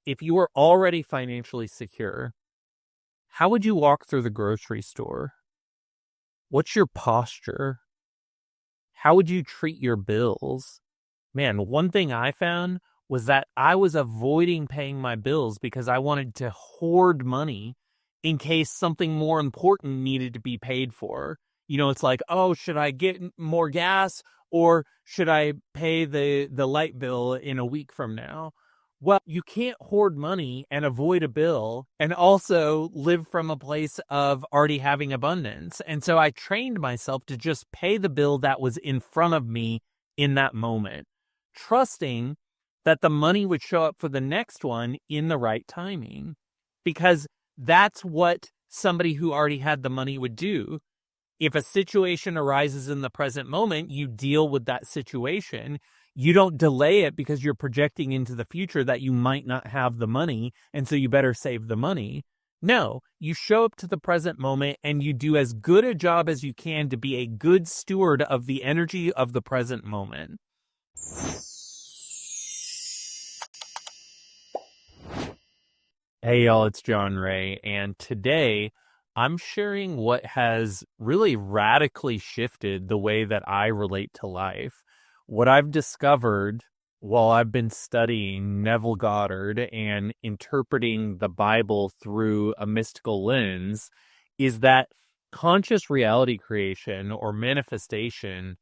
if you were already financially secure, how would you walk through the grocery store? What's your posture? How would you treat your bills? Man, one thing I found was that I was avoiding paying my bills because I wanted to hoard money in case something more important needed to be paid for. It's like, oh, should I get more gas or should I pay the light bill in a week from now? Well, you can't hoard money and avoid a bill and also live from a place of already having abundance. And so I trained myself to just pay the bill that was in front of me in that moment, trusting that the money would show up for the next one in the right timing, because that's what somebody who already had the money would do. If a situation arises in the present moment, you deal with that situation. You don't delay it because you're projecting into the future that you might not have the money, and so you better save the money. No, you show up to the present moment and you do as good a job as you can to be a good steward of the energy of the present moment. Hey y'all, it's Jon Ray, and today I'm sharing what has really radically shifted the way that I relate to life. What I've discovered while I've been studying Neville Goddard and interpreting the Bible through a mystical lens is that conscious reality creation or manifestation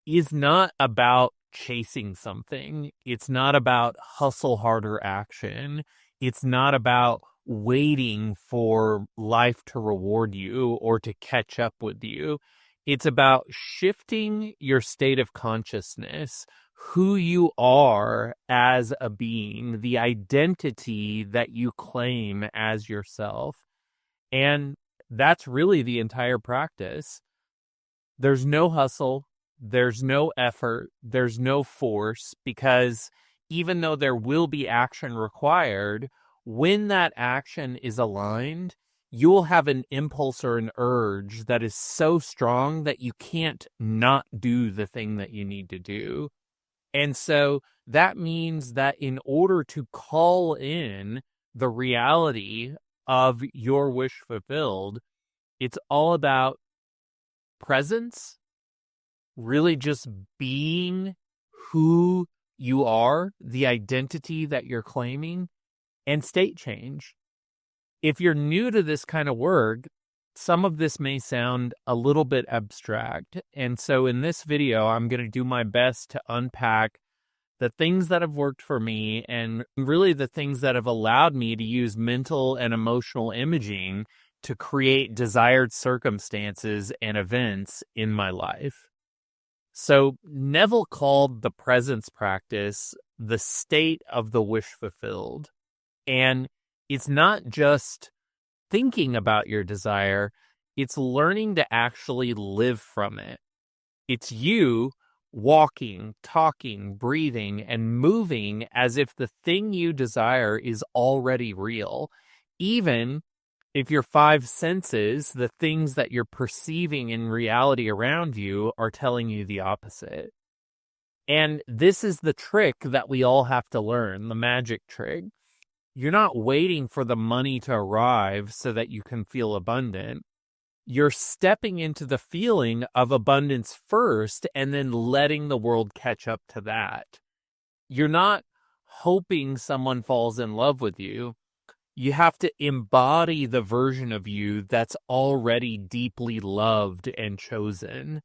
is not about chasing something. It's not about hustle harder action. It's not about waiting for life to reward you or to catch up with you. It's about shifting your state of consciousness, who you are as a being, the identity that you claim as yourself. And that's really the entire practice. There's no hustle. There's no effort. There's no force, because even though there will be action required, when that action is aligned, you will have an impulse or an urge that is so strong that you can't not do the thing that you need to do. And so that means that in order to call in the reality of your wish fulfilled, it's all about presence, really just being who you are, the identity that you're claiming, and state change. If you're new to this kind of work, some of this may sound a little bit abstract. And so in this video, I'm going to do my best to unpack the things that have worked for me and really the things that have allowed me to use mental and emotional imaging to create desired circumstances and events in my life. So Neville called the presence practice the state of the wish fulfilled. And it's not just thinking about your desire, it's learning to actually live from it. It's you walking, talking, breathing, and moving as if the thing you desire is already real, even if your five senses, the things that you're perceiving in reality around you, are telling you the opposite. And this is the trick that we all have to learn, the magic trick. You're not waiting for the money to arrive so that you can feel abundant. You're stepping into the feeling of abundance first and then letting the world catch up to that. You're not hoping someone falls in love with you. You have to embody the version of you that's already deeply loved and chosen.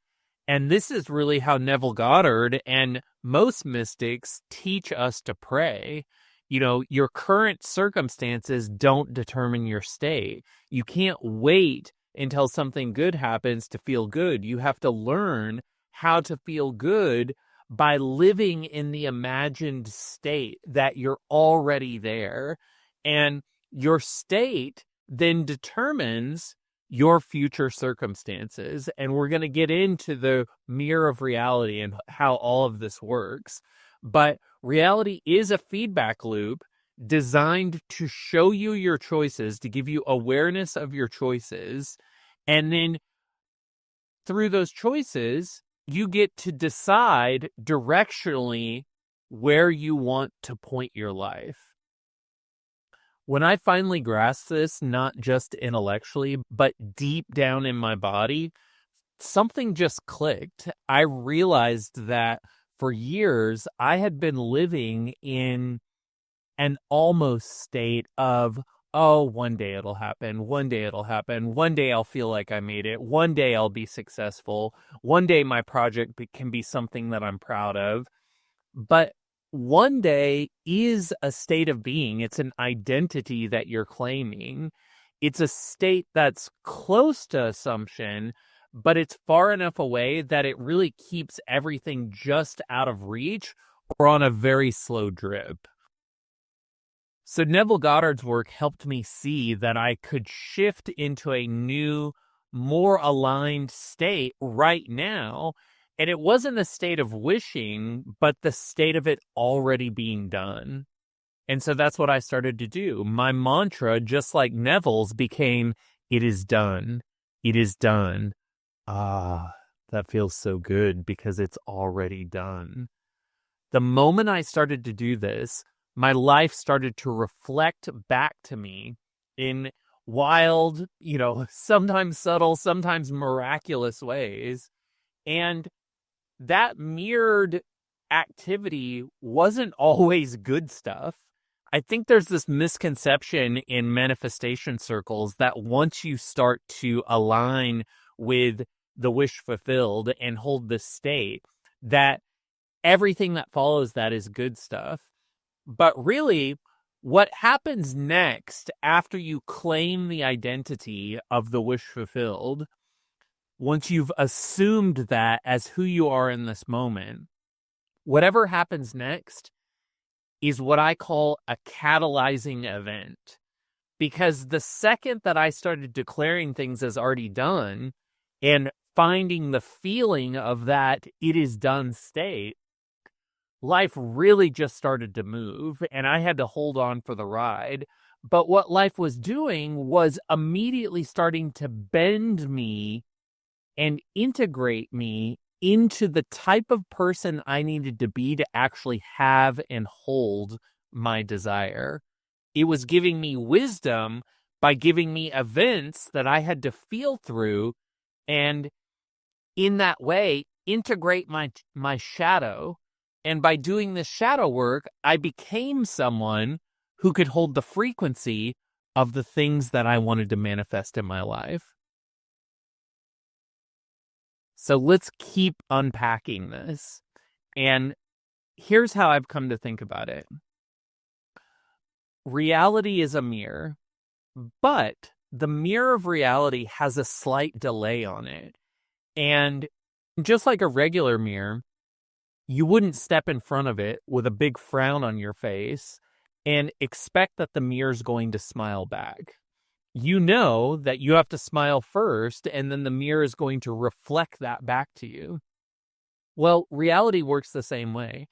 And this is really how Neville Goddard and most mystics teach us to pray. Your current circumstances don't determine your state. You can't wait until something good happens to feel good. You have to learn how to feel good by living in the imagined state that you're already there. And your state then determines your future circumstances. And we're going to get into the mirror of reality and how all of this works. But reality is a feedback loop designed to show you your choices, to give you awareness of your choices. And then through those choices, you get to decide directionally where you want to point your life. When I finally grasped this, not just intellectually, but deep down in my body, something just clicked. I realized that for years I had been living in an almost state of, oh, one day it'll happen. One day it'll happen. One day I'll feel like I made it. One day I'll be successful. One day my project can be something that I'm proud of. But one day is a state of being. It's an identity that you're claiming. It's a state that's close to assumption, but it's far enough away that it really keeps everything just out of reach or on a very slow drip. So Neville Goddard's work helped me see that I could shift into a new, more aligned state right now. And it wasn't a state of wishing, but the state of it already being done. And so that's what I started to do. My mantra, just like Neville's, became, it is done. It is done. Ah, that feels so good because it's already done. The moment I started to do this, my life started to reflect back to me in wild, sometimes subtle, sometimes miraculous ways. And that mirrored activity wasn't always good stuff. I think there's this misconception in manifestation circles that once you start to align with the wish fulfilled and hold the state, that everything that follows that is good stuff. But really, what happens next after you claim the identity of the wish fulfilled, once you've assumed that as who you are in this moment, whatever happens next is what I call a catalyzing event. Because the second that I started declaring things as already done and finding the feeling of that it is done state, life really just started to move and I had to hold on for the ride. But what life was doing was immediately starting to bend me and integrate me into the type of person I needed to be to actually have and hold my desire. It was giving me wisdom by giving me events that I had to feel through and in that way integrate my shadow. And by doing this shadow work, I became someone who could hold the frequency of the things that I wanted to manifest in my life. So let's keep unpacking this. And here's how I've come to think about it. Reality is a mirror, but the mirror of reality has a slight delay on it. And just like a regular mirror, you wouldn't step in front of it with a big frown on your face and expect that the mirror's going to smile back. You know that you have to smile first, and then the mirror is going to reflect that back to you. Well, reality works the same way.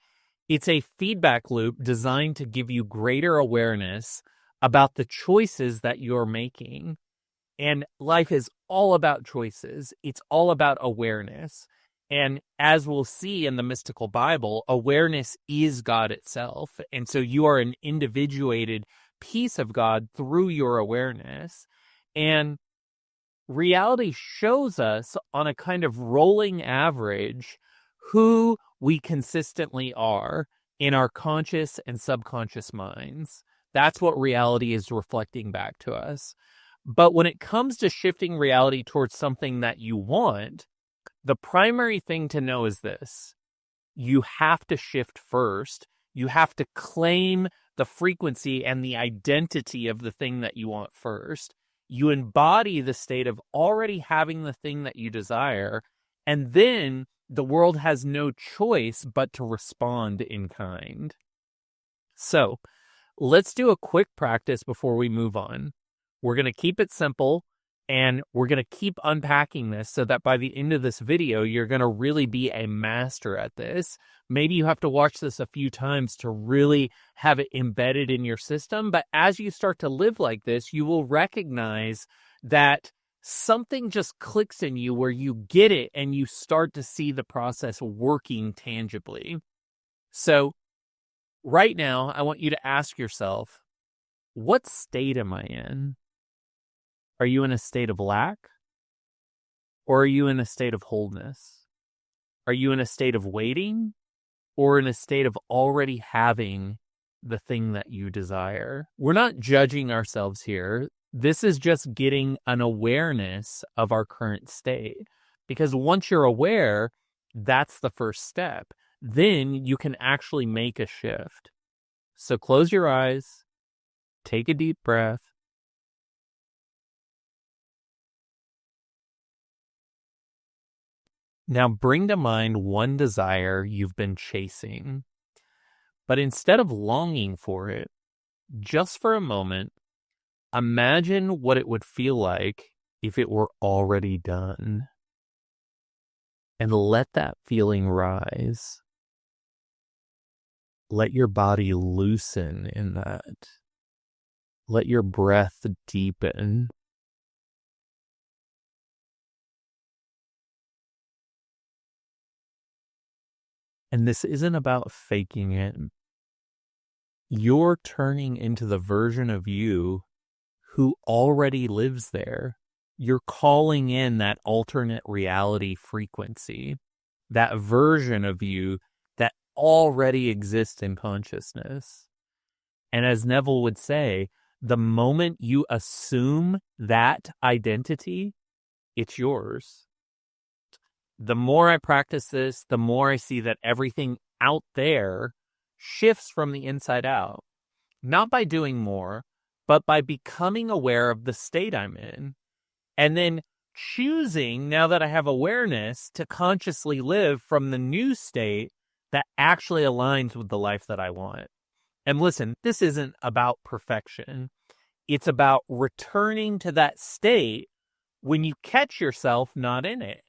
It's a feedback loop designed to give you greater awareness about the choices that you're making. And life is all about choices. It's all about awareness. And as we'll see in the mystical Bible, awareness is God itself. And so you are an individuated piece of God through your awareness. And reality shows us on a kind of rolling average who we consistently are in our conscious and subconscious minds. That's what reality is reflecting back to us. But when it comes to shifting reality towards something that you want, the primary thing to know is this. You have to shift first. You have to claim the frequency and the identity of the thing that you want first. You embody the state of already having the thing that you desire, and then the world has no choice but to respond in kind. So, let's do a quick practice before we move on. We're going to keep it simple, and we're going to keep unpacking this so that by the end of this video, you're going to really be a master at this. Maybe you have to watch this a few times to really have it embedded in your system. But as you start to live like this, you will recognize that something just clicks in you where you get it and you start to see the process working tangibly. So right now, I want you to ask yourself, what state am I in? Are you in a state of lack? Or are you in a state of wholeness? Are you in a state of waiting? Or in a state of already having the thing that you desire? We're not judging ourselves here. This is just getting an awareness of our current state. Because once you're aware, that's the first step. Then you can actually make a shift. So close your eyes, take a deep breath. Now bring to mind one desire you've been chasing. But instead of longing for it, just for a moment, imagine what it would feel like if it were already done. And let that feeling rise. Let your body loosen in that. Let your breath deepen. And this isn't about faking it. You're turning into the version of you who already lives there. You're calling in that alternate reality frequency, that version of you that already exists in consciousness. And as Neville would say, the moment you assume that identity, it's yours. The more I practice this, the more I see that everything out there shifts from the inside out. Not by doing more, but by becoming aware of the state I'm in. And then choosing, now that I have awareness, to consciously live from the new state that actually aligns with the life that I want. And listen, this isn't about perfection. It's about returning to that state when you catch yourself not in it.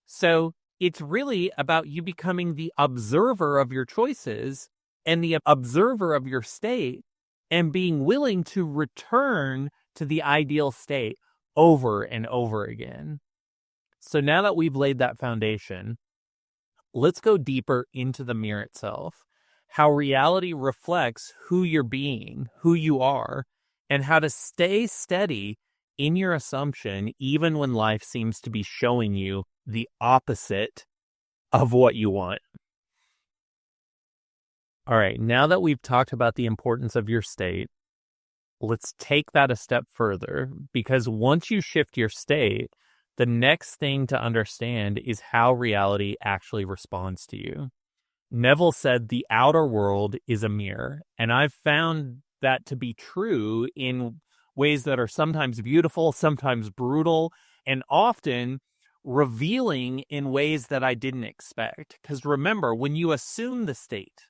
So it's really about you becoming the observer of your choices and the observer of your state and being willing to return to the ideal state over and over again. So now that we've laid that foundation, let's go deeper into the mirror itself, how reality reflects who you're being, who you are, and how to stay steady in your assumption even when life seems to be showing you the opposite of what you want. All right, now that we've talked about the importance of your state, let's take that a step further, because once you shift your state, the next thing to understand is how reality actually responds to you. Neville said the outer world is a mirror, and I've found that to be true in ways that are sometimes beautiful, sometimes brutal, and often revealing in ways that I didn't expect. Because remember, when you assume the state,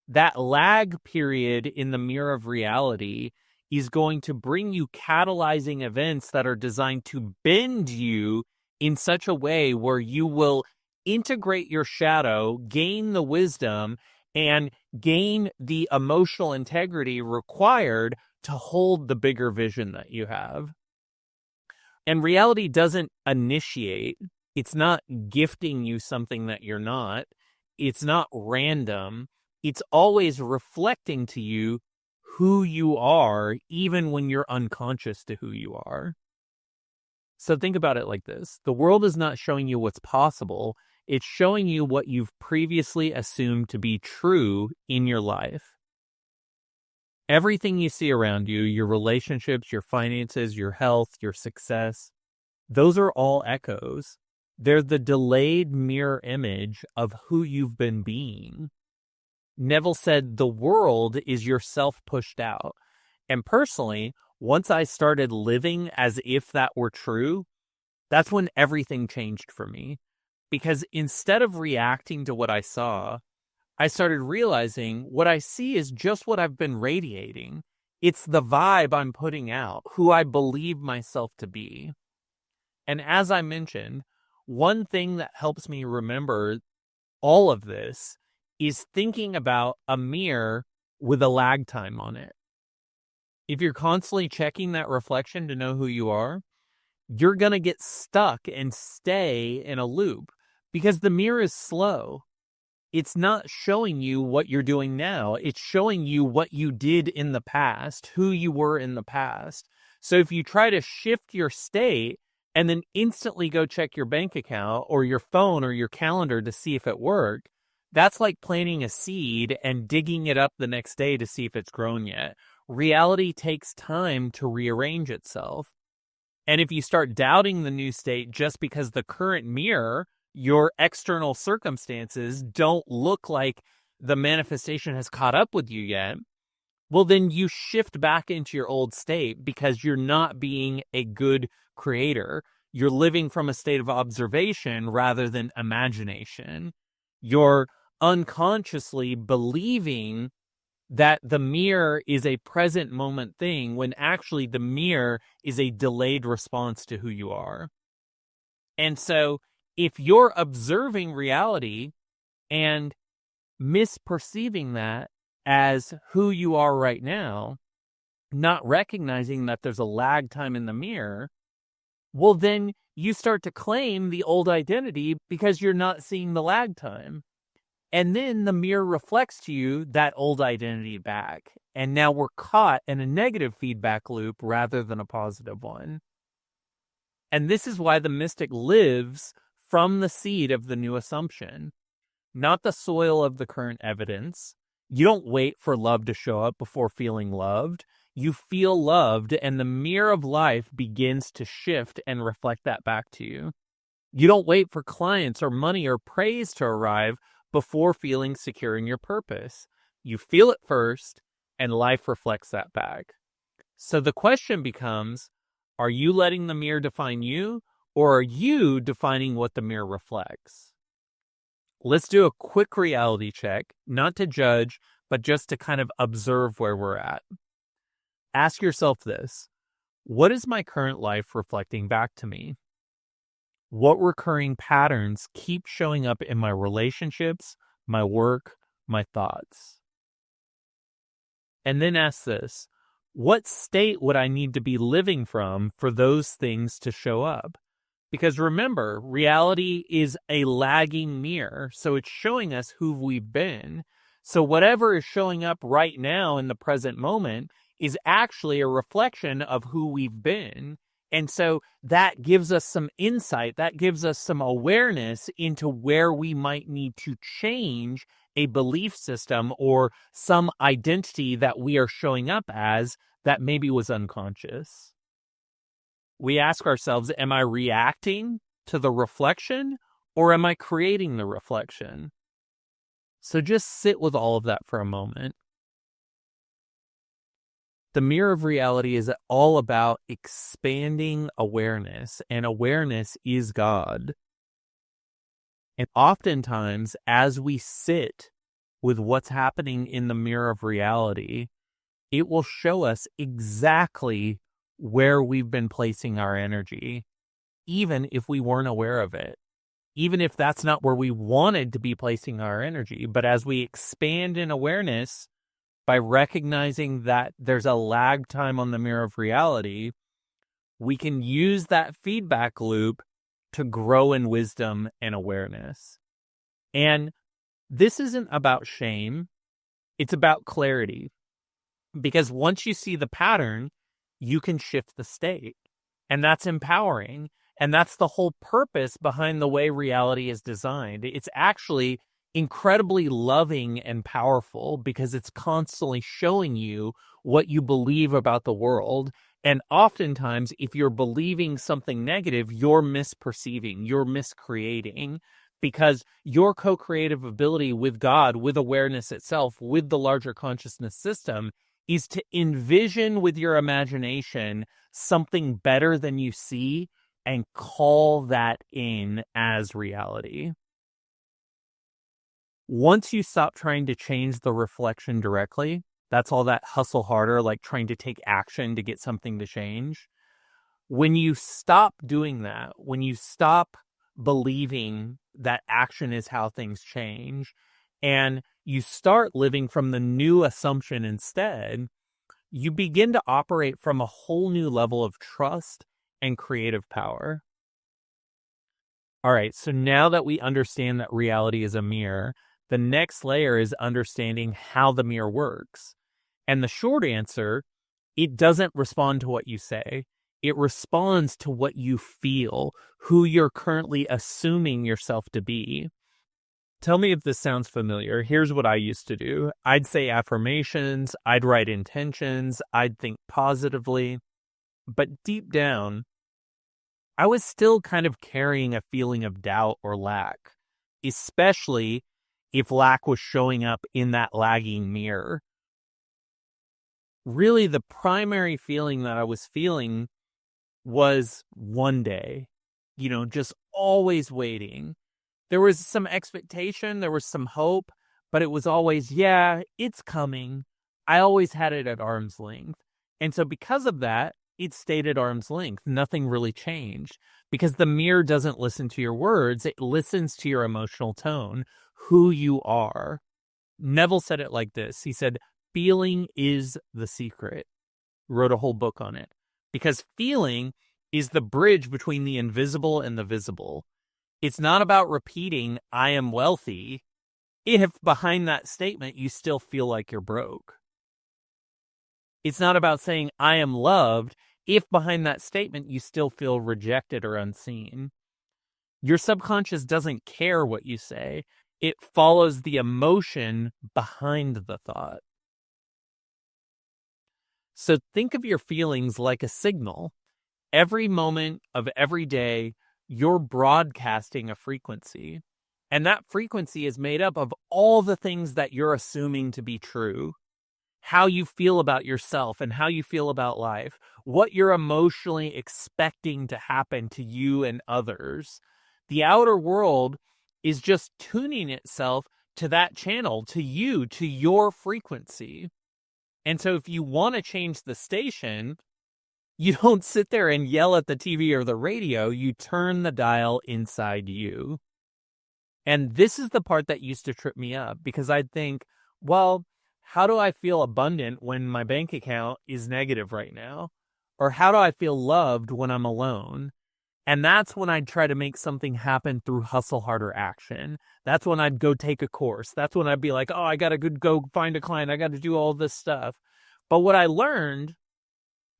that lag period in the mirror of reality is going to bring you catalyzing events that are designed to bend you in such a way where you will integrate your shadow, gain the wisdom, and gain the emotional integrity required to hold the bigger vision that you have. And reality doesn't initiate. It's not gifting you something that you're not. It's not random. It's always reflecting to you who you are, even when you're unconscious to who you are. So think about it like this. The world is not showing you what's possible. It's showing you what you've previously assumed to be true in your life. Everything you see around you, your relationships, your finances, your health, your success, those are all echoes. They're the delayed mirror image of who you've been being. Neville said the world is yourself pushed out. And personally, once I started living as if that were true, that's when everything changed for me. Because instead of reacting to what I saw, I started realizing what I see is just what I've been radiating. It's the vibe I'm putting out, who I believe myself to be. And as I mentioned, one thing that helps me remember all of this is thinking about a mirror with a lag time on it. If you're constantly checking that reflection to know who you are, you're going to get stuck and stay in a loop because the mirror is slow. it's not showing you what you're doing now. It's showing you what you did in the past, who you were in the past. So if you try to shift your state and then instantly go check your bank account or your phone or your calendar to see if it worked, that's like planting a seed and digging it up the next day to see if it's grown yet. Reality takes time to rearrange itself. And if you start doubting the new state just because the current mirror, your external circumstances, don't look like the manifestation has caught up with you yet, well, then you shift back into your old state because you're not being a good creator. You're living from a state of observation rather than imagination. You're unconsciously believing that the mirror is a present moment thing when actually the mirror is a delayed response to who you are. And so if you're observing reality and misperceiving that as who you are right now, not recognizing that there's a lag time in the mirror, well, then you start to claim the old identity because you're not seeing the lag time. And then the mirror reflects to you that old identity back. And now we're caught in a negative feedback loop rather than a positive one. And this is why the mystic lives from the seed of the new assumption, not the soil of the current evidence. You don't wait for love to show up before feeling loved. You feel loved, and the mirror of life begins to shift and reflect that back to you. You don't wait for clients or money or praise to arrive before feeling secure in your purpose. You feel it first, and life reflects that back. So the question becomes, are you letting the mirror define you, or are you defining what the mirror reflects? Let's do a quick reality check, not to judge, but just to kind of observe where we're at. Ask yourself this: what is my current life reflecting back to me? What recurring patterns keep showing up in my relationships, my work, my thoughts? And then ask this: what state would I need to be living from for those things to show up? Because remember, reality is a lagging mirror, so it's showing us who we've been. So whatever is showing up right now in the present moment is actually a reflection of who we've been. And so that gives us some insight, that gives us some awareness into where we might need to change a belief system or some identity that we are showing up as that maybe was unconscious. We ask ourselves, am I reacting to the reflection or am I creating the reflection? So just sit with all of that for a moment. The mirror of reality is all about expanding awareness, and awareness is God. And oftentimes, as we sit with what's happening in the mirror of reality, it will show us exactly where we've been placing our energy, even if we weren't aware of it, even if that's not where we wanted to be placing our energy. But as we expand in awareness, by recognizing that there's a lag time on the mirror of reality, we can use that feedback loop to grow in wisdom and awareness. And this isn't about shame. It's about clarity. Because once you see the pattern, you can shift the state. And that's empowering. And that's the whole purpose behind the way reality is designed. It's actually incredibly loving and powerful because it's constantly showing you what you believe about the world. And oftentimes, if you're believing something negative, you're misperceiving, you're miscreating, because your co-creative ability with God, with awareness itself, with the larger consciousness system, is to envision with your imagination something better than you see and call that in as reality. Once you stop trying to change the reflection directly, that's all that hustle harder, like trying to take action to get something to change. When you stop doing that, when you stop believing that action is how things change, and you start living from the new assumption instead, you begin to operate from a whole new level of trust and creative power. All right, so now that we understand that reality is a mirror, The next layer is understanding how the mirror works. And the short answer, it doesn't respond to what you say. It responds to what you feel, who you're currently assuming yourself to be. Tell me if this sounds familiar. Here's what I used to do. I'd say affirmations, I'd write intentions, I'd think positively. But deep down, I was still kind of carrying a feeling of doubt or lack, especially if lack was showing up in that lagging mirror. Really, the primary feeling that I was feeling was one day, just always waiting. There was some expectation, there was some hope, but it was always, yeah, it's coming. I always had it at arm's length. And so because of that, it stayed at arm's length. Nothing really changed because the mirror doesn't listen to your words. It listens to your emotional tone, who you are. Neville said it like this. He said, feeling is the secret. Wrote a whole book on it because feeling is the bridge between the invisible and the visible. It's not about repeating, I am wealthy, if behind that statement you still feel like you're broke. It's not about saying, I am loved, if behind that statement you still feel rejected or unseen. Your subconscious doesn't care what you say. It follows the emotion behind the thought. So think of your feelings like a signal. Every moment of every day, you're broadcasting a frequency. And that frequency is made up of all the things that you're assuming to be true. How you feel about yourself and how you feel about life. What you're emotionally expecting to happen to you and others. The outer world is just tuning itself to that channel, to you, to your frequency. And so if you want to change the station, you don't sit there and yell at the TV or the radio. You turn the dial inside you. And this is the part that used to trip me up because I'd think, well, how do I feel abundant when my bank account is negative right now? Or how do I feel loved when I'm alone? And that's when I'd try to make something happen through hustle harder action. That's when I'd go take a course. That's when I'd be like, oh, I got to go find a client. I got to do all this stuff. But what I learned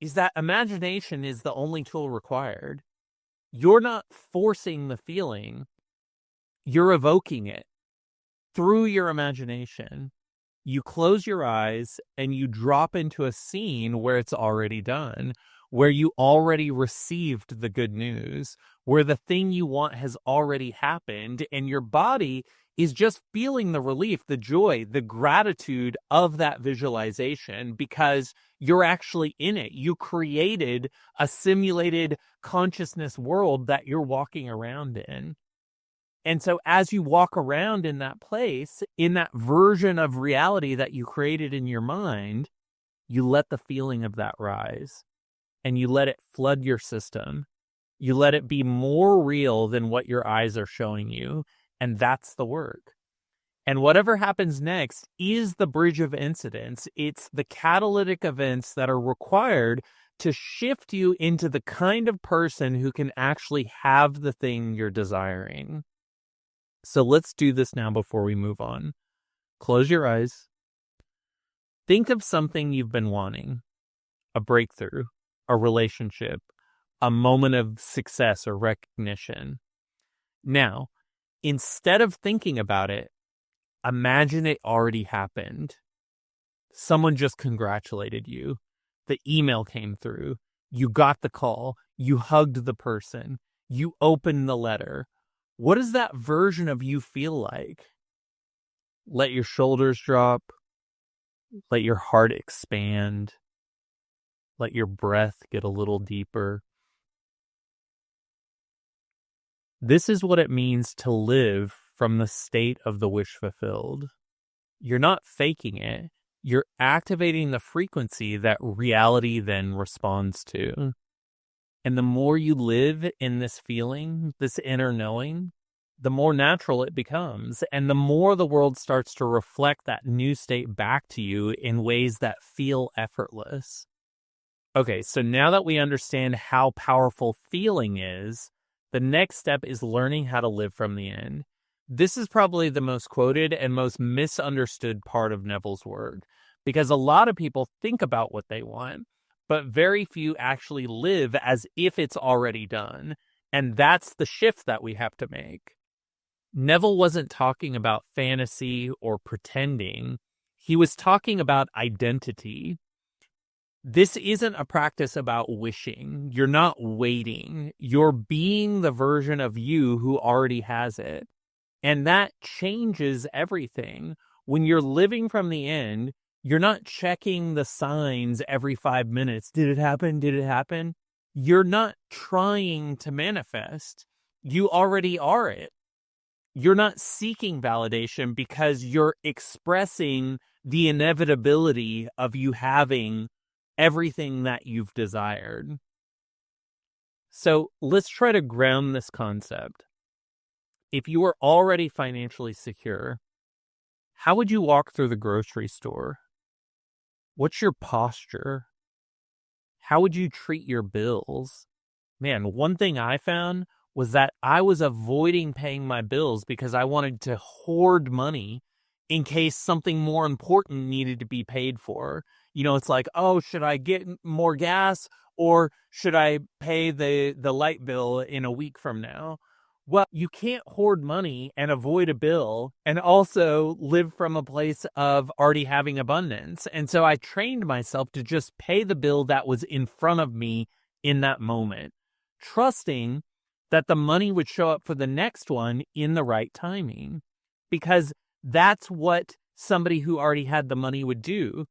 is that imagination is the only tool required. You're not forcing the feeling. You're evoking it through your imagination. You close your eyes and you drop into a scene where it's already done, where you already received the good news, where the thing you want has already happened, and your body is just feeling the relief, the joy, the gratitude of that visualization because you're actually in it. You created a simulated consciousness world that you're walking around in. And so as you walk around in that place, in that version of reality that you created in your mind, you let the feeling of that rise and you let it flood your system. You let it be more real than what your eyes are showing you. And that's the work. And whatever happens next is the bridge of incidents. It's the catalytic events that are required to shift you into the kind of person who can actually have the thing you're desiring. So let's do this now before we move on. Close your eyes. Think of something you've been wanting. A breakthrough, a relationship, a moment of success or recognition. Now, instead of thinking about it, imagine it already happened. Someone just congratulated you. The email came through. You got the call. You hugged the person. You opened the letter. What does that version of you feel like? Let your shoulders drop. Let your heart expand. Let your breath get a little deeper. This is what it means to live from the state of the wish fulfilled. You're not faking it. You're activating the frequency that reality then responds to. And the more you live in this feeling, this inner knowing, the more natural it becomes. And the more the world starts to reflect that new state back to you in ways that feel effortless. Okay, so now that we understand how powerful feeling is, the next step is learning how to live from the end. This is probably the most quoted and most misunderstood part of Neville's work because a lot of people think about what they want, but very few actually live as if it's already done. And that's the shift that we have to make. Neville wasn't talking about fantasy or pretending. He was talking about identity. This isn't a practice about wishing. You're not waiting. You're being the version of you who already has it. And that changes everything. When you're living from the end, you're not checking the signs every 5 minutes. Did it happen? Did it happen? You're not trying to manifest. You already are it. You're not seeking validation because you're expressing the inevitability of you having everything that you've desired. So let's try to ground this concept. If you were already financially secure, how would you walk through the grocery store? What's your posture? How would you treat your bills? Man, one thing I found was that I was avoiding paying my bills because I wanted to hoard money in case something more important needed to be paid for. It's like, oh, should I get more gas or should I pay the light bill in a week from now? Well, you can't hoard money and avoid a bill and also live from a place of already having abundance. And so I trained myself to just pay the bill that was in front of me in that moment, trusting that the money would show up for the next one in the right timing, because that's what somebody who already had the money would do.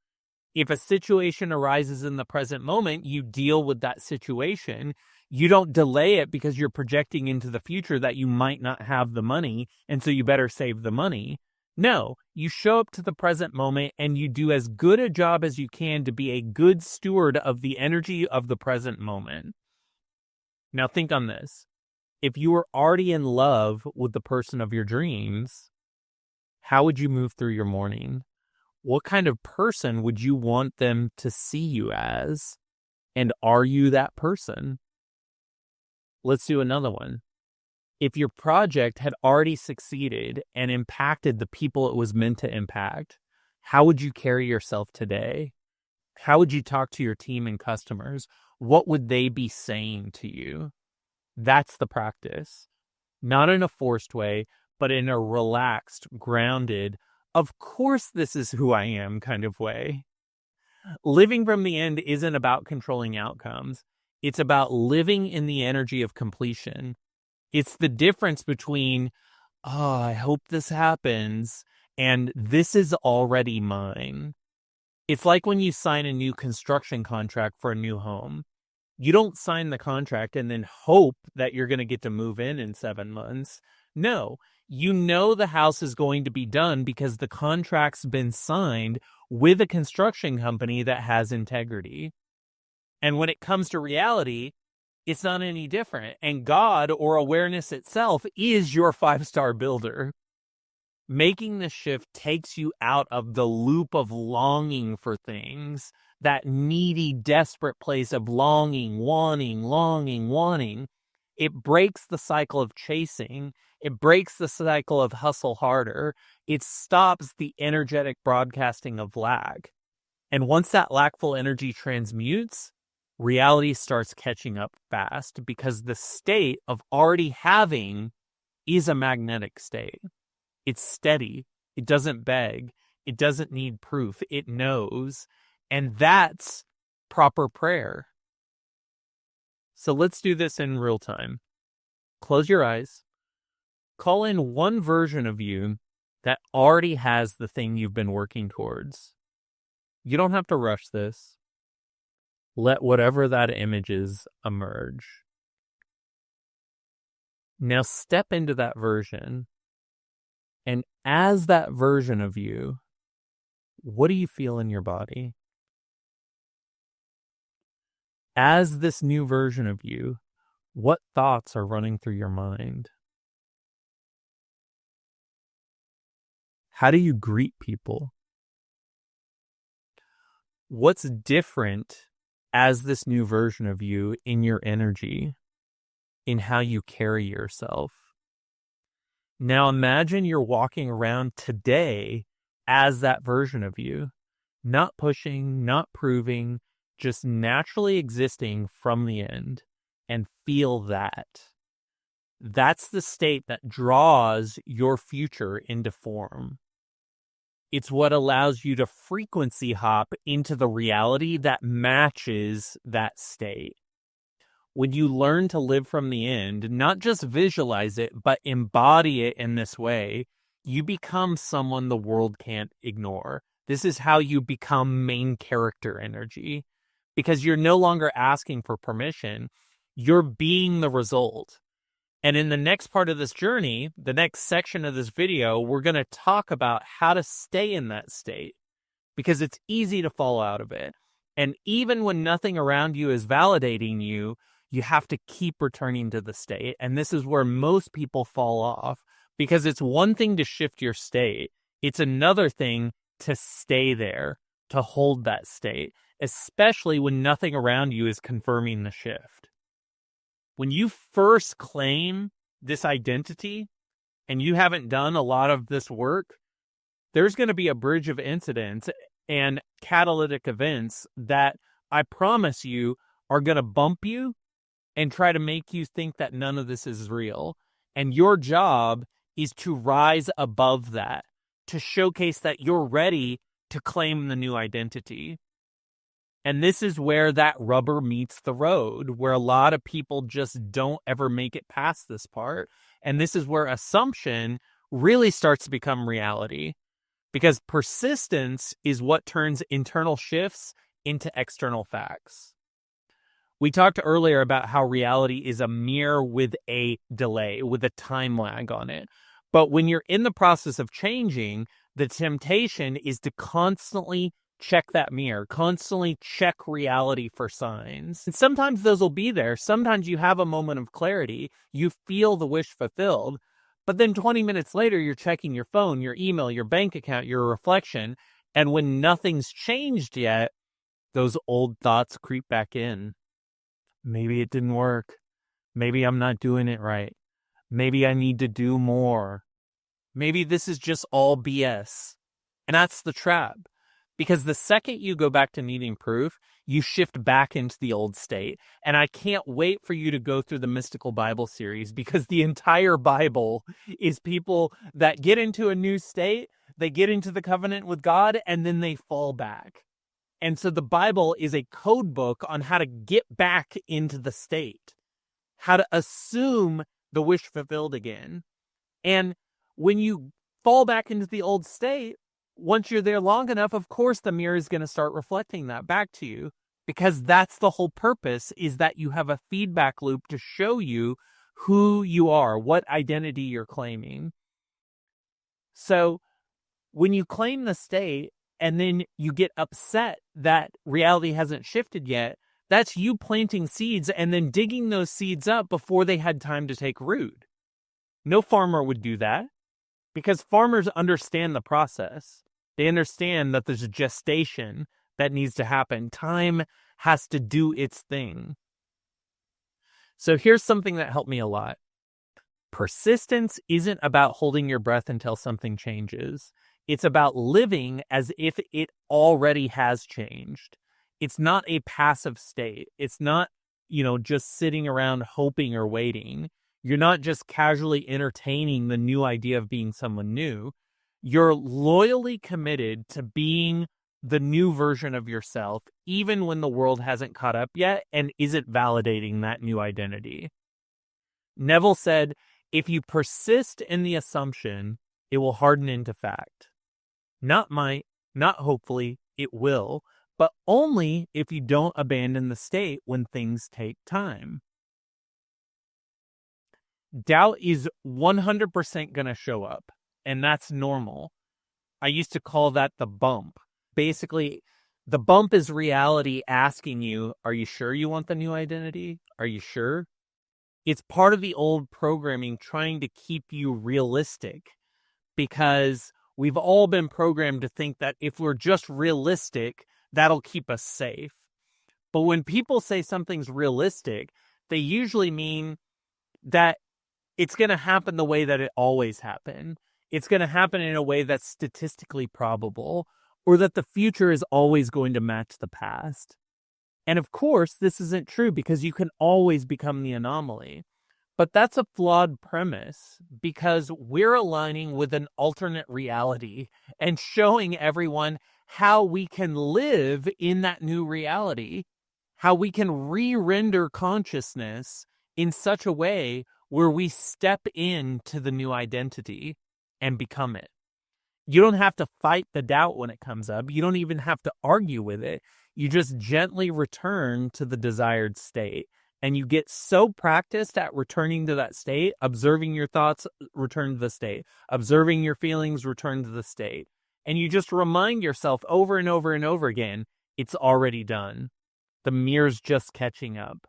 If a situation arises in the present moment, you deal with that situation. You don't delay it because you're projecting into the future that you might not have the money, and so you better save the money. No, you show up to the present moment and you do as good a job as you can to be a good steward of the energy of the present moment. Now think on this. If you were already in love with the person of your dreams, how would you move through your morning? What kind of person would you want them to see you as? And are you that person? Let's do another one. If your project had already succeeded and impacted the people it was meant to impact, how would you carry yourself today? How would you talk to your team and customers? What would they be saying to you? That's the practice. Not in a forced way, but in a relaxed, grounded, of course this is who I am kind of way. Living from the end isn't about controlling outcomes. It's about living in the energy of completion. It's the difference between, oh, I hope this happens, and this is already mine. It's like when you sign a new construction contract for a new home. You don't sign the contract and then hope that you're going to get to move in 7 months. No, you know the house is going to be done because the contract's been signed with a construction company that has integrity. And when it comes to reality, it's not any different. And God or awareness itself is your 5-star builder. Making the shift takes you out of the loop of longing for things, that needy, desperate place of longing, wanting. It breaks the cycle of chasing. It breaks the cycle of hustle harder. It stops the energetic broadcasting of lack. And once that lackful energy transmutes, reality starts catching up fast because the state of already having is a magnetic state. It's steady. It doesn't beg. It doesn't need proof. It knows. And that's proper prayer. So let's do this in real time. Close your eyes. Call in one version of you that already has the thing you've been working towards. You don't have to rush this. Let whatever that image is emerge. Now step into that version. And as that version of you, what do you feel in your body? As this new version of you, what thoughts are running through your mind? How do you greet people? What's different as this new version of you in your energy, in how you carry yourself? Now imagine you're walking around today as that version of you, not pushing, not proving, just naturally existing from the end, and feel that. That's the state that draws your future into form. It's what allows you to frequency hop into the reality that matches that state. When you learn to live from the end, not just visualize it, but embody it in this way, you become someone the world can't ignore. This is how you become main character energy, because you're no longer asking for permission. You're being the result. And in the next part of this journey, the next section of this video, we're going to talk about how to stay in that state, because it's easy to fall out of it. And even when nothing around you is validating you, you have to keep returning to the state. And this is where most people fall off, because it's one thing to shift your state. It's another thing to stay there, to hold that state, especially when nothing around you is confirming the shift. When you first claim this identity and you haven't done a lot of this work, there's going to be a bridge of incidents and catalytic events that I promise you are going to bump you and try to make you think that none of this is real. And your job is to rise above that, to showcase that you're ready to claim the new identity. And this is where that rubber meets the road, where a lot of people just don't ever make it past this part. And this is where assumption really starts to become reality, because persistence is what turns internal shifts into external facts. We talked earlier about how reality is a mirror with a delay, with a time lag on it. But when you're in the process of changing, the temptation is to constantly check that mirror, constantly check reality for signs. And sometimes those will be there. Sometimes you have a moment of clarity. You feel the wish fulfilled. But then 20 minutes later, you're checking your phone, your email, your bank account, your reflection. And when nothing's changed yet, those old thoughts creep back in. Maybe it didn't work. Maybe I'm not doing it right. Maybe I need to do more. Maybe this is just all BS. And that's the trap. Because the second you go back to needing proof, you shift back into the old state. And I can't wait for you to go through the Mystical Bible series, because the entire Bible is people that get into a new state, they get into the covenant with God, and then they fall back. And so the Bible is a code book on how to get back into the state, how to assume the wish fulfilled again. And when you fall back into the old state, once you're there long enough, of course, the mirror is going to start reflecting that back to you, because that's the whole purpose, is that you have a feedback loop to show you who you are, what identity you're claiming. So when you claim the state and then you get upset that reality hasn't shifted yet, that's you planting seeds and then digging those seeds up before they had time to take root. No farmer would do that, because farmers understand the process. They understand that there's a gestation that needs to happen. Time has to do its thing. So here's something that helped me a lot. Persistence isn't about holding your breath until something changes. It's about living as if it already has changed. It's not a passive state. It's not, just sitting around hoping or waiting. You're not just casually entertaining the new idea of being someone new. You're loyally committed to being the new version of yourself, even when the world hasn't caught up yet and isn't validating that new identity. Neville said, if you persist in the assumption, it will harden into fact. Not might, not hopefully, it will, but only if you don't abandon the state when things take time. Doubt is 100% going to show up, and that's normal. I used to call that the bump. Basically, the bump is reality asking you, are you sure you want the new identity? Are you sure? It's part of the old programming trying to keep you realistic, because we've all been programmed to think that if we're just realistic, that'll keep us safe. But when people say something's realistic, they usually mean that it's going to happen the way that it always happened. It's going to happen in a way that's statistically probable, or that the future is always going to match the past. And of course, this isn't true because you can always become the anomaly. But that's a flawed premise because we're aligning with an alternate reality and showing everyone how we can live in that new reality, how we can re-render consciousness in such a way where we step into the new identity and become it. You don't have to fight the doubt when it comes up. You don't even have to argue with it. You just gently return to the desired state. And you get so practiced at returning to that state, observing your thoughts, return to the state, observing your feelings, return to the state. And you just remind yourself over and over and over again, it's already done. The mirror's just catching up.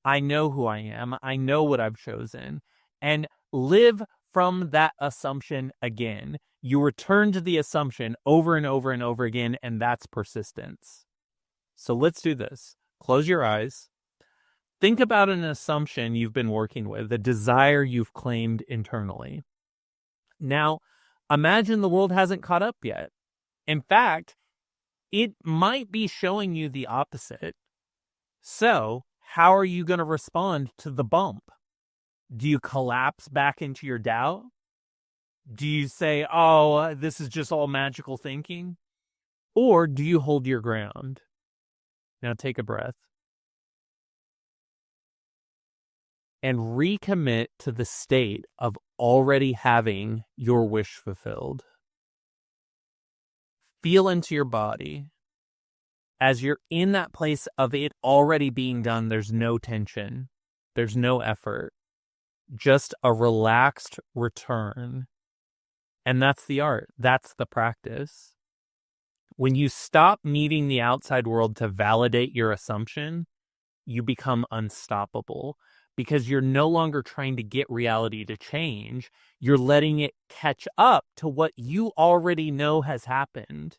I know who I am. I know what I've chosen. And live from that assumption again. You return to the assumption over and over and over again, and that's persistence. So let's do this. Close your eyes. Think about an assumption you've been working with, a desire you've claimed internally. Now, imagine the world hasn't caught up yet. In fact, it might be showing you the opposite. So, how are you going to respond to the bump? Do you collapse back into your doubt? Do you say, oh, this is just all magical thinking? Or do you hold your ground? Now take a breath. And recommit to the state of already having your wish fulfilled. Feel into your body. As you're in that place of it already being done, there's no tension. There's no effort. Just a relaxed return. And that's the art. That's the practice. When you stop needing the outside world to validate your assumption, you become unstoppable. Because you're no longer trying to get reality to change. You're letting it catch up to what you already know has happened.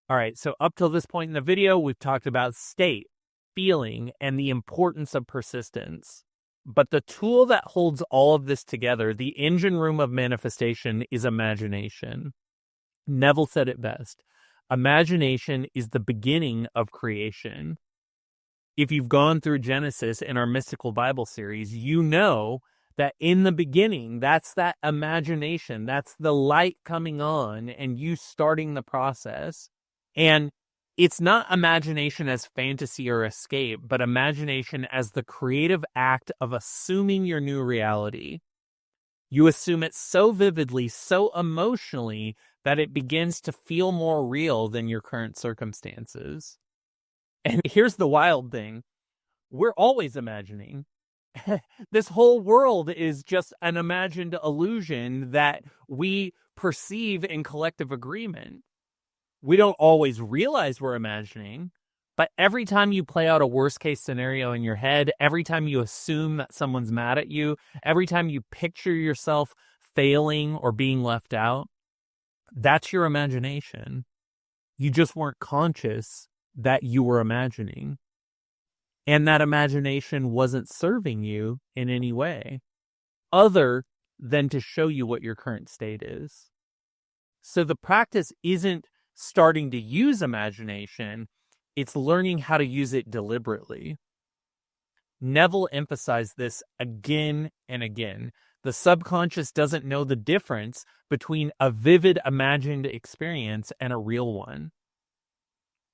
All right, so up till this point in the video, we've talked about state, feeling, and the importance of persistence. But the tool that holds all of this together, the engine room of manifestation, is imagination. Neville said it best. Imagination is the beginning of creation. If you've gone through Genesis in our Mystical Bible series, you know that in the beginning, that's that imagination. That's the light coming on and you starting the process. And it's not imagination as fantasy or escape, but imagination as the creative act of assuming your new reality. You assume it so vividly, so emotionally, that it begins to feel more real than your current circumstances. And here's the wild thing. We're always imagining. This whole world is just an imagined illusion that we perceive in collective agreement. We don't always realize we're imagining, but every time you play out a worst case scenario in your head, every time you assume that someone's mad at you, every time you picture yourself failing or being left out, that's your imagination. You just weren't conscious that you were imagining. And that imagination wasn't serving you in any way other than to show you what your current state is. So the practice isn't starting to use imagination, it's learning how to use it deliberately. Neville emphasized this again and again. The subconscious doesn't know the difference between a vivid imagined experience and a real one.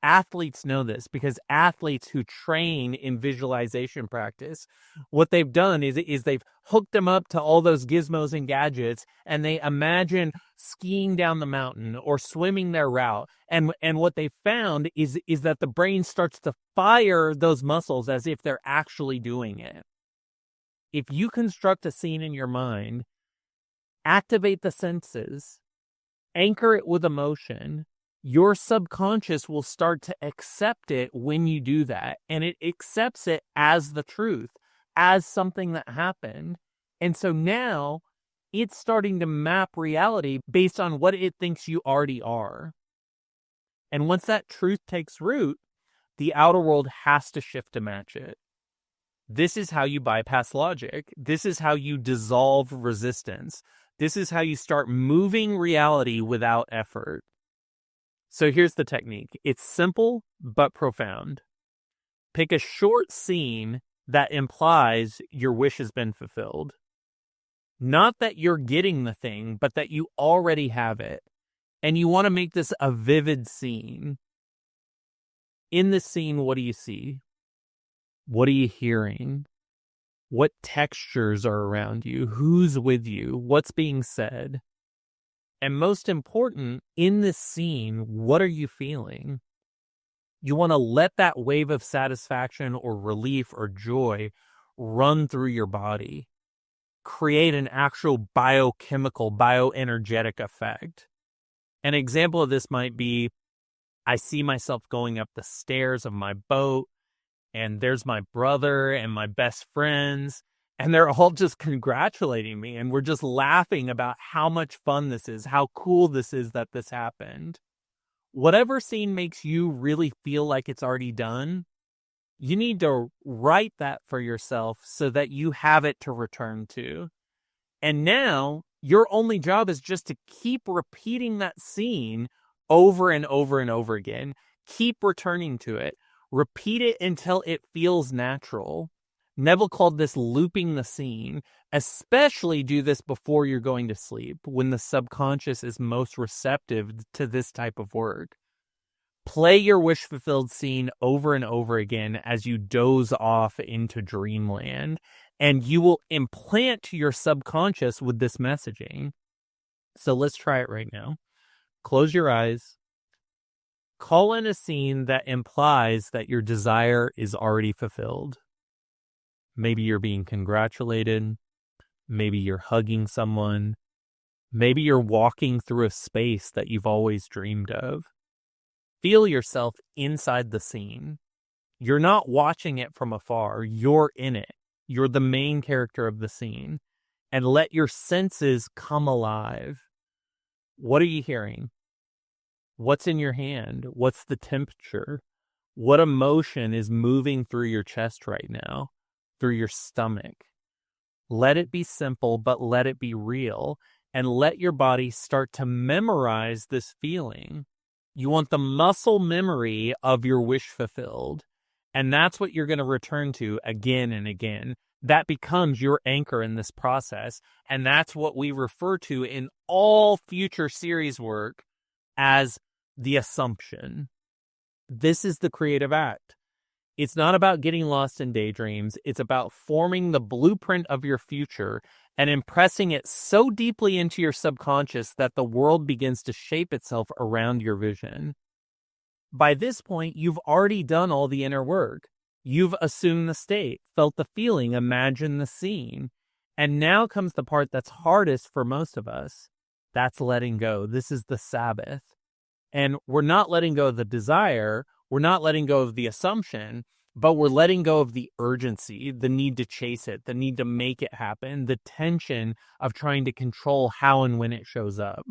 Athletes know this because athletes who train in visualization practice, what they've done is they've hooked them up to all those gizmos and gadgets, and they imagine skiing down the mountain or swimming their route. And what they found is that the brain starts to fire those muscles as if they're actually doing it. If you construct a scene in your mind, activate the senses, anchor it with emotion, your subconscious will start to accept it when you do that. And it accepts it as the truth, as something that happened. And so now it's starting to map reality based on what it thinks you already are. And once that truth takes root, the outer world has to shift to match it. This is how you bypass logic. This is how you dissolve resistance. This is how you start moving reality without effort. So here's the technique. It's simple but profound. Pick a short scene that implies your wish has been fulfilled. Not that you're getting the thing, but that you already have it. And you want to make this a vivid scene. In this scene, what do you see? What are you hearing? What textures are around you? Who's with you? What's being said? And most important, in this scene, what are you feeling? You want to let that wave of satisfaction or relief or joy run through your body. Create an actual biochemical, bioenergetic effect. An example of this might be, I see myself going up the stairs of my boat, and there's my brother and my best friends, and they're all just congratulating me, and we're just laughing about how much fun this is, how cool this is that this happened. Whatever scene makes you really feel like it's already done, you need to write that for yourself so that you have it to return to. And now, your only job is just to keep repeating that scene over and over and over again. Keep returning to it. Repeat it until it feels natural. Neville called this looping the scene. Especially do this before you're going to sleep, when the subconscious is most receptive to this type of work. Play your wish-fulfilled scene over and over again as you doze off into dreamland, and you will implant your subconscious with this messaging. So let's try it right now. Close your eyes. Call in a scene that implies that your desire is already fulfilled. Maybe you're being congratulated. Maybe you're hugging someone. Maybe you're walking through a space that you've always dreamed of. Feel yourself inside the scene. You're not watching it from afar. You're in it. You're the main character of the scene. And let your senses come alive. What are you hearing? What's in your hand? What's the temperature? What emotion is moving through your chest right now? Through your stomach? Let it be simple, but let it be real. And let your body start to memorize this feeling. You want the muscle memory of your wish fulfilled. And that's what you're going to return to again and again. That becomes your anchor in this process. And that's what we refer to in all future series work as the assumption. This is the creative act. It's not about getting lost in daydreams. It's about forming the blueprint of your future and impressing it so deeply into your subconscious that the world begins to shape itself around your vision. By this point, you've already done all the inner work. You've assumed the state, felt the feeling, imagined the scene. And now comes the part that's hardest for most of us. That's letting go. This is the Sabbath. And we're not letting go of the desire. We're not letting go of the assumption, but we're letting go of the urgency, the need to chase it, the need to make it happen, the tension of trying to control how and when it shows up.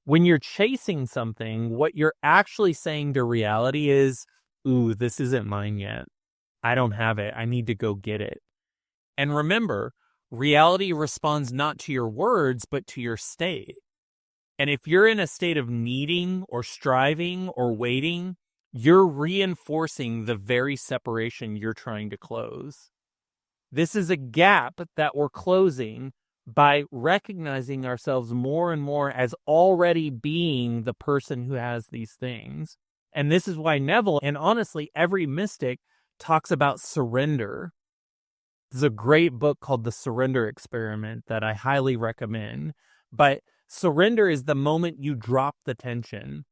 When you're chasing something, what you're actually saying to reality is, ooh, this isn't mine yet. I don't have it. I need to go get it. And remember, reality responds not to your words, but to your state. And if you're in a state of needing or striving or waiting, you're reinforcing the very separation you're trying to close. This is a gap that we're closing by recognizing ourselves more and more as already being the person who has these things. And this is why Neville, and honestly every mystic, talks about surrender. There's a great book called The Surrender Experiment that I highly recommend. But surrender is the moment you drop the tension.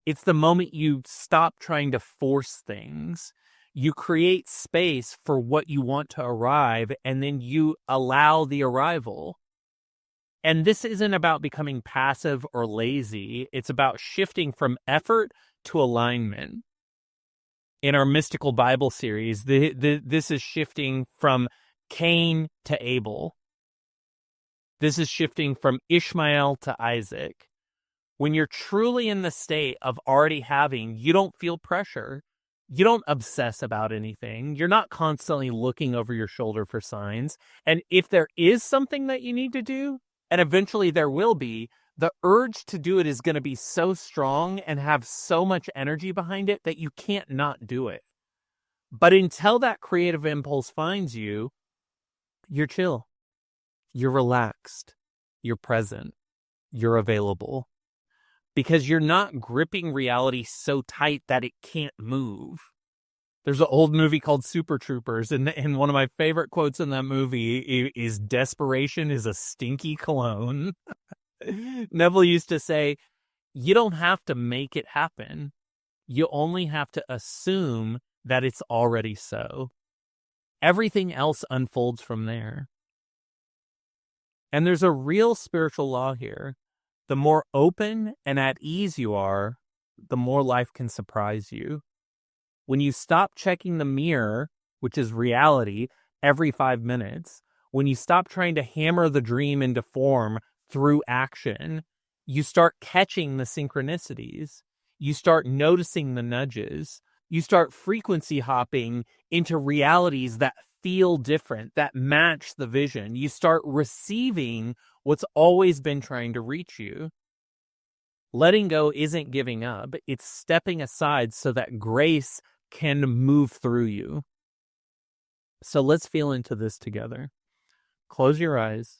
It's the moment you stop trying to force things. You create space for what you want to arrive, and then you allow the arrival. And this isn't about becoming passive or lazy. It's about shifting from effort to alignment. In our Mystical Bible series, this is shifting from Cain to Abel. This is shifting from Ishmael to Isaac. When you're truly in the state of already having, you don't feel pressure. You don't obsess about anything. You're not constantly looking over your shoulder for signs. And if there is something that you need to do, and eventually there will be, the urge to do it is going to be so strong and have so much energy behind it that you can't not do it. But until that creative impulse finds you, you're chill, you're relaxed, you're present, you're available. Because you're not gripping reality so tight that it can't move. There's an old movie called Super Troopers, and one of my favorite quotes in that movie is desperation is a stinky cologne. Neville used to say, you don't have to make it happen. You only have to assume that it's already so. Everything else unfolds from there. And there's a real spiritual law here. The more open and at ease you are, the more life can surprise you. When you stop checking the mirror, which is reality, every 5 minutes, when you stop trying to hammer the dream into form through action, you start catching the synchronicities. You start noticing the nudges. You start frequency hopping into realities that feel different, that match the vision. You start receiving what's always been trying to reach you. Letting go isn't giving up. It's stepping aside so that grace can move through you. So let's feel into this together. Close your eyes.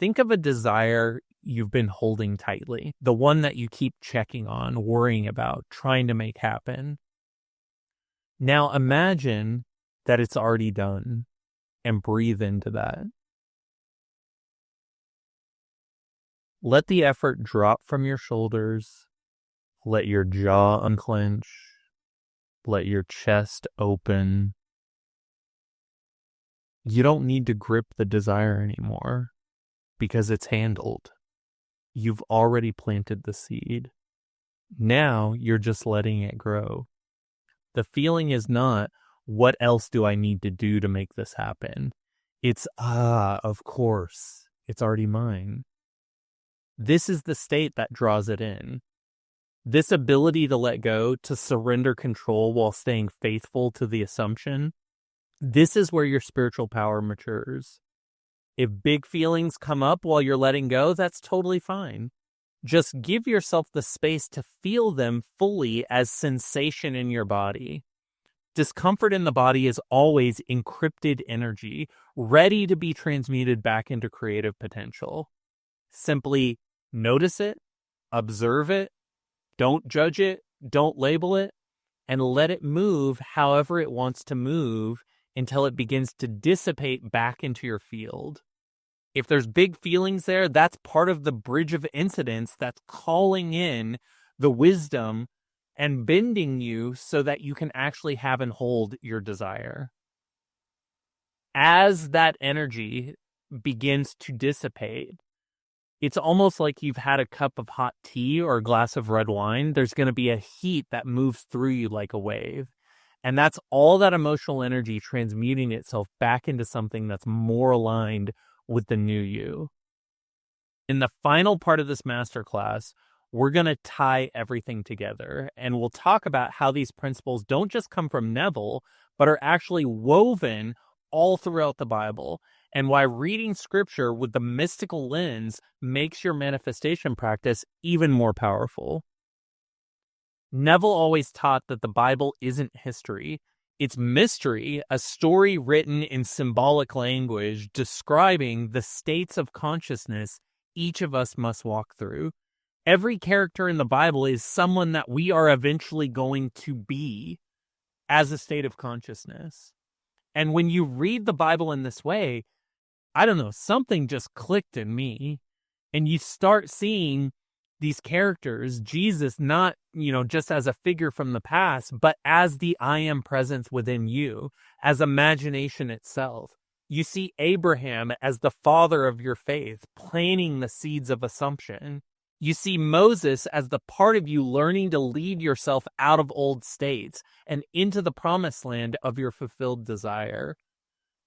Think of a desire you've been holding tightly, the one that you keep checking on, worrying about, trying to make happen. Now imagine that it's already done and breathe into that. Let the effort drop from your shoulders. Let your jaw unclench. Let your chest open. You don't need to grip the desire anymore because it's handled. You've already planted the seed. Now you're just letting it grow. The feeling is not, what else do I need to do to make this happen? It's, of course, it's already mine. This is the state that draws it in. This ability to let go, to surrender control while staying faithful to the assumption, this is where your spiritual power matures. If big feelings come up while you're letting go, that's totally fine. Just give yourself the space to feel them fully as sensation in your body. Discomfort in the body is always encrypted energy, ready to be transmuted back into creative potential. Simply notice it, observe it, don't judge it, don't label it, and let it move however it wants to move until it begins to dissipate back into your field. If there's big feelings there, that's part of the bridge of incidents that's calling in the wisdom and bending you so that you can actually have and hold your desire. As that energy begins to dissipate, it's almost like you've had a cup of hot tea or a glass of red wine. There's going to be a heat that moves through you like a wave. And that's all that emotional energy transmuting itself back into something that's more aligned with the new you. In the final part of this masterclass, we're going to tie everything together, and we'll talk about how these principles don't just come from Neville, but are actually woven all throughout the Bible, and why reading scripture with the mystical lens makes your manifestation practice even more powerful. Neville always taught that the Bible isn't history. It's mystery, a story written in symbolic language describing the states of consciousness each of us must walk through. Every character in the Bible is someone that we are eventually going to be as a state of consciousness. And when you read the Bible in this way, I don't know, something just clicked in me. And you start seeing these characters, Jesus, not, just as a figure from the past, but as the I am presence within you, as imagination itself. You see Abraham as the father of your faith, planting the seeds of assumption. You see Moses as the part of you learning to lead yourself out of old states and into the promised land of your fulfilled desire.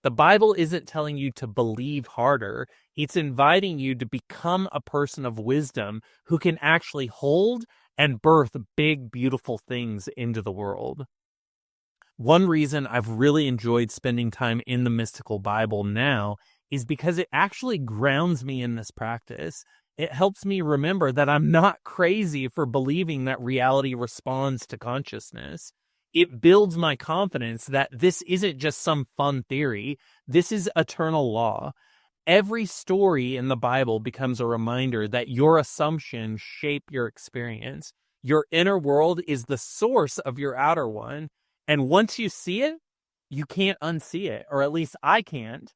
The Bible isn't telling you to believe harder. It's inviting you to become a person of wisdom who can actually hold and birth big, beautiful things into the world. One reason I've really enjoyed spending time in the mystical Bible now is because it actually grounds me in this practice. It helps me remember that I'm not crazy for believing that reality responds to consciousness. It builds my confidence that this isn't just some fun theory. This is eternal law. Every story in the Bible becomes a reminder that your assumptions shape your experience. Your inner world is the source of your outer one. And once you see it, you can't unsee it, or at least I can't.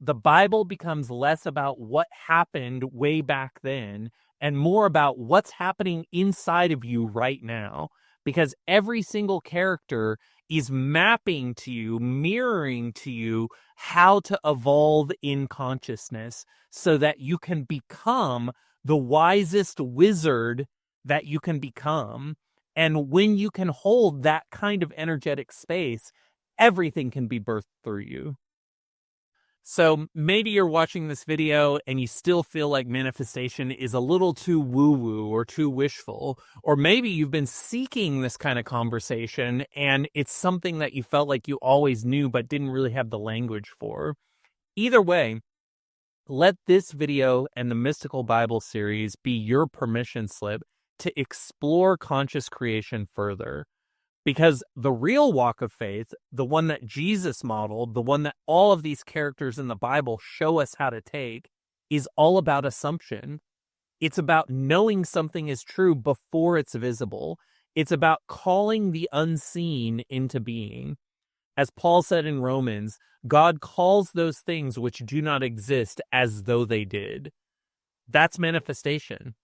The Bible becomes less about what happened way back then and more about what's happening inside of you right now. Because every single character is mapping to you, mirroring to you how to evolve in consciousness so that you can become the wisest wizard that you can become. And when you can hold that kind of energetic space, everything can be birthed through you. So maybe you're watching this video and you still feel like manifestation is a little too woo-woo or too wishful, or maybe you've been seeking this kind of conversation and it's something that you felt like you always knew but didn't really have the language for. Either way, let this video and the Mystical Bible series be your permission slip to explore conscious creation further. Because the real walk of faith, the one that Jesus modeled, the one that all of these characters in the Bible show us how to take, is all about assumption. It's about knowing something is true before it's visible. It's about calling the unseen into being. As Paul said in Romans, God calls those things which do not exist as though they did. That's manifestation.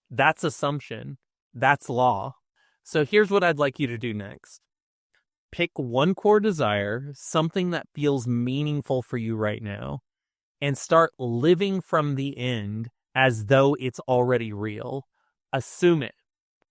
That's assumption. That's law. So here's what I'd like you to do next. Pick one core desire, something that feels meaningful for you right now, and start living from the end as though it's already real. Assume it,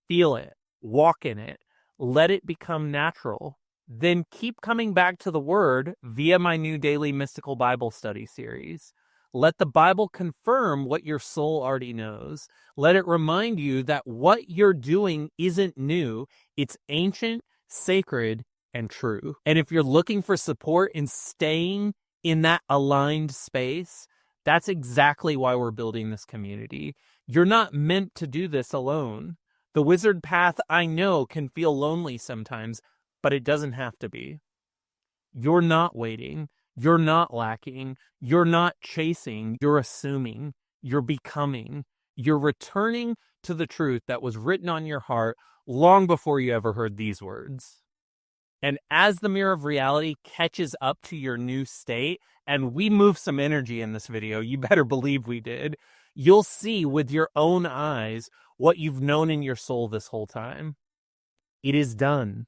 feel it, walk in it, let it become natural. Then keep coming back to the word via my new daily mystical Bible study series. Let the Bible confirm what your soul already knows. Let it remind you that what you're doing isn't new. It's ancient, sacred, and true. And if you're looking for support in staying in that aligned space, that's exactly why we're building this community. You're not meant to do this alone. The wizard path, I know, can feel lonely sometimes, but it doesn't have to be. You're not waiting. You're not lacking. You're not chasing. You're assuming. You're becoming. You're returning to the truth that was written on your heart long before you ever heard these words. And as the mirror of reality catches up to your new state, and we move some energy in this video, you better believe we did, you'll see with your own eyes what you've known in your soul this whole time. It is done.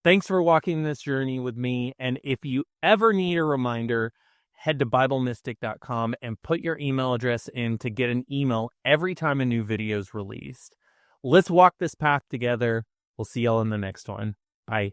Thanks for walking this journey with me, and if you ever need a reminder, head to BibleMystic.com and put your email address in to get an email every time a new video is released. Let's walk this path together. We'll see y'all in the next one. Bye.